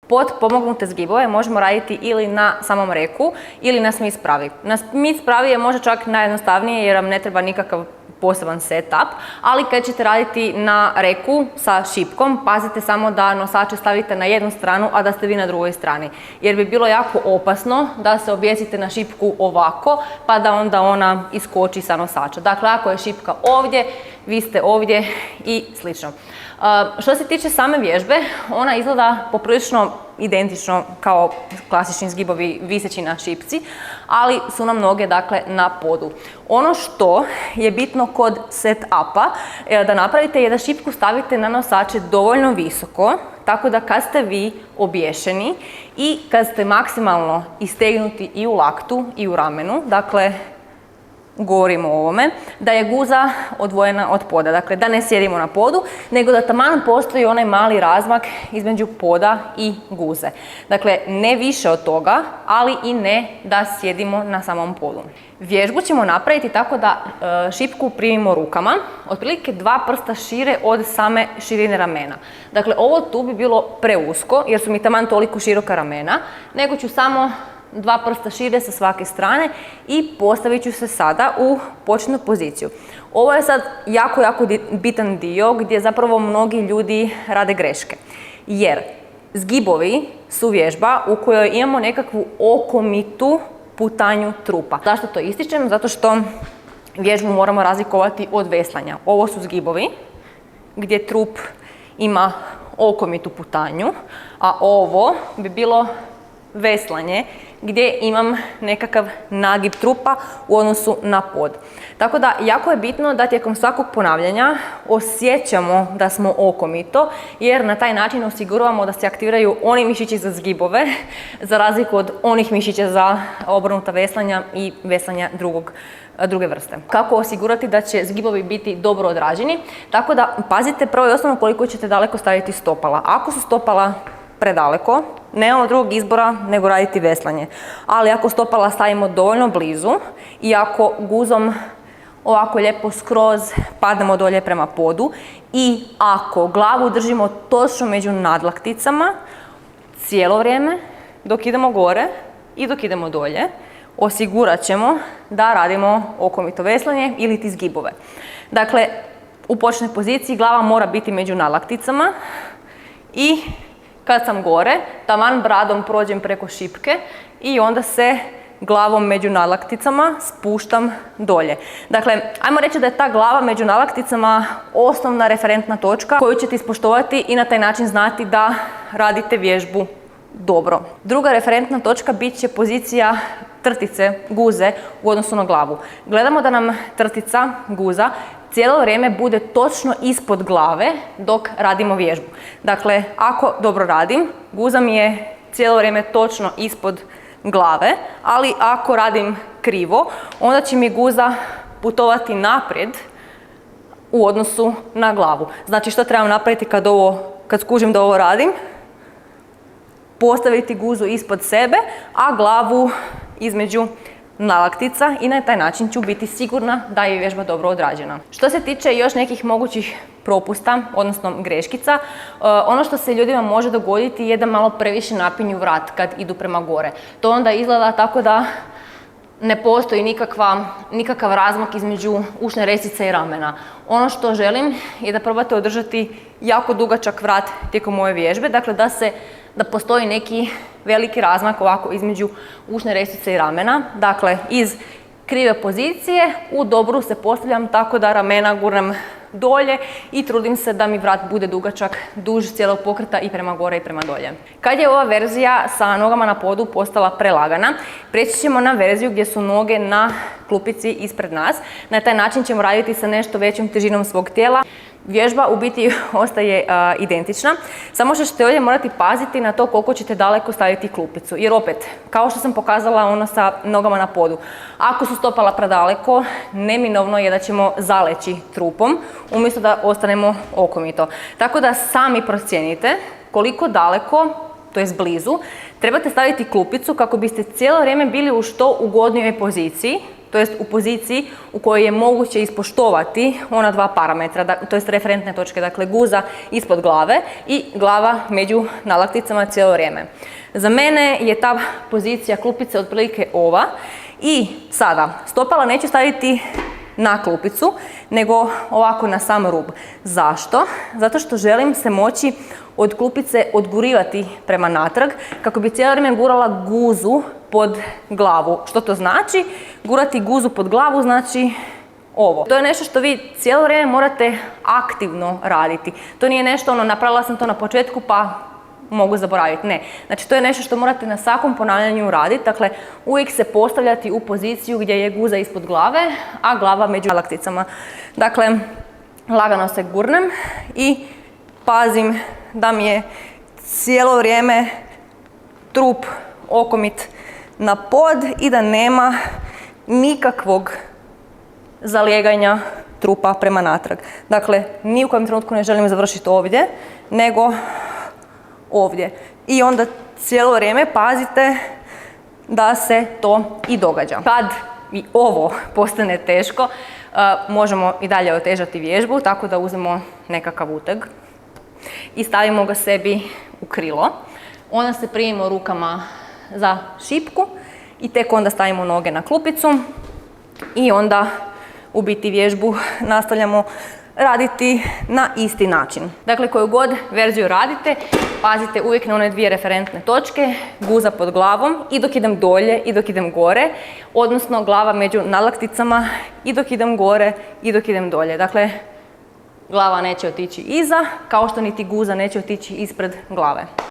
Potpomognute zgibove možemo raditi ili na samom reku ili na Smith pravi. Na Smith pravi je možda čak najjednostavnije jer vam ne treba nikakav poseban setup, ali kad ćete raditi na reku sa šipkom, pazite samo da nosače stavite na jednu stranu, a da ste vi na drugoj strani. Jer bi bilo jako opasno da se objesite na šipku ovako, pa da onda ona iskoči sa nosača. Dakle, ako je šipka ovdje, vi ste ovdje i slično. Što se tiče same vježbe, ona izgleda poprilično identično kao klasični zgibovi viseći na šipci, ali su nam noge dakle na podu. Ono što je bitno kod set-upa da napravite je da šipku stavite na nosače dovoljno visoko, tako da kad ste vi obješeni i kad ste maksimalno istegnuti i u laktu i u ramenu, dakle govorimo o ovome, da je guza odvojena od poda. Dakle, da ne sjedimo na podu, nego da taman postoji onaj mali razmak između poda i guze. Dakle, ne više od toga, ali i ne da sjedimo na samom podu. Vježbu ćemo napraviti tako da šipku primimo rukama, otprilike 2 prsta šire od same širine ramena. Dakle, ovo tu bi bilo preusko, jer su mi taman toliko široka ramena, nego ću samo 2 prsta šire sa svake strane i postavit ću se sada u početnu poziciju. Ovo je sad jako bitan dio gdje zapravo mnogi ljudi rade greške. Jer zgibovi su vježba u kojoj imamo nekakvu okomitu putanju trupa. Zašto to ističem? Zato što vježbu moramo razlikovati od veslanja. Ovo su zgibovi gdje trup ima okomitu putanju, a ovo bi bilo veslanje gdje imam nekakav nagib trupa u odnosu na pod. Tako da jako je bitno da tijekom svakog ponavljanja osjećamo da smo okomito, jer na taj način osiguravamo da se aktiviraju oni mišići za zgibove, za razliku od onih mišića za obrnuta veslanja i veslanja druge vrste. Kako osigurati da će zgibovi biti dobro odrađeni? Tako da pazite prvo i osnovno koliko ćete daleko staviti stopala. Ako su stopala predaleko, nemamo drugog izbora nego raditi veslanje. Ali ako stopala stavimo dovoljno blizu i ako guzom ovako lijepo skroz padnemo dolje prema podu i ako glavu držimo točno među nadlakticama cijelo vrijeme dok idemo gore i dok idemo dolje, osigurat ćemo da radimo okomito veslanje ili ti zgibove. Dakle, u početnoj poziciji glava mora biti među nadlakticama i kad sam gore, taman bradom prođem preko šipke i onda se glavom među nadlakticama spuštam dolje. Dakle, ajmo reći da je ta glava među nadlakticama osnovna referentna točka koju ćete ispoštovati i na taj način znati da radite vježbu dobro. Druga referentna točka bit će pozicija trtice, guze u odnosu na glavu. Gledamo da nam trtica, guza, cijelo vrijeme bude točno ispod glave dok radimo vježbu. Dakle, ako dobro radim, guza mi je cijelo vrijeme točno ispod glave, ali ako radim krivo, onda će mi guza putovati naprijed u odnosu na glavu. Znači, što trebam napraviti kad skužim da ovo radim? Postaviti guzu ispod sebe, a glavu između nadlaktica i na taj način ću biti sigurna da je vježba dobro odrađena. Što se tiče još nekih mogućih propusta, odnosno greškica, ono što se ljudima može dogoditi je da malo previše napinju vrat kad idu prema gore. To onda izgleda tako da ne postoji nikakav razmak između ušne resice i ramena. Ono što želim je da probate održati jako dugačak vrat tijekom ove vježbe, dakle da postoji neki veliki razmak ovako između ušne resice i ramena. Dakle, iz krive pozicije u dobru se postavljam tako da ramena gurnem dolje i trudim se da mi vrat bude dugačak duž cijelog pokreta i prema gore i prema dolje. Kad je ova verzija sa nogama na podu postala prelagana, prijeći ćemo na verziju gdje su noge na klupici ispred nas. Na taj način ćemo raditi sa nešto većom težinom svog tijela. Vježba u biti ostaje identična, samo što ćete ovdje morati paziti na to koliko ćete daleko staviti klupicu. Jer opet, kao što sam pokazala ono sa nogama na podu, ako su stopala predaleko, neminovno je da ćemo zaleći trupom, umjesto da ostanemo okomito. Tako da sami procijenite koliko daleko, to jest blizu, trebate staviti klupicu kako biste cijelo vrijeme bili u što ugodnijoj poziciji to jest u poziciji u kojoj je moguće ispoštovati ona dva parametra, to jest referentne točke, dakle guza ispod glave i glava među nalakticama cijelo vrijeme. Za mene je ta pozicija klupice otprilike ova i sada stopala neću staviti na klupicu, nego ovako na sam rub. Zašto? Zato što želim se moći od klupice odgurivati prema natrag kako bi cijelo vrijeme gurala guzu pod glavu. Što to znači? Gurati guzu pod glavu znači ovo. To je nešto što vi cijelo vrijeme morate aktivno raditi. To nije nešto napravila sam to na početku pa mogu zaboraviti. Ne. Znači to je nešto što morate na svakom ponavljanju raditi. Dakle, uvijek se postavljati u poziciju gdje je guza ispod glave, a glava među nalakticama. Dakle, lagano se gurnem i pazim da mi je cijelo vrijeme trup okomit na pod i da nema nikakvog zalijeganja trupa prema natrag. Dakle, ni u kojem trenutku ne želim završiti ovdje, nego ovdje. I onda cijelo vrijeme pazite da se to i događa. Kad i ovo postane teško, možemo i dalje otežati vježbu, tako da uzmemo nekakav uteg i stavimo ga sebi u krilo. Onda se primimo rukama za šipku i tek onda stavimo noge na klupicu i onda u biti vježbu nastavljamo raditi na isti način. Dakle, koju god verziju radite, pazite uvijek na one dvije referentne točke, guza pod glavom i dok idem dolje i dok idem gore, odnosno glava među nalakticama i dok idem gore i dok idem dolje. Dakle, glava neće otići iza, kao što niti guza neće otići ispred glave.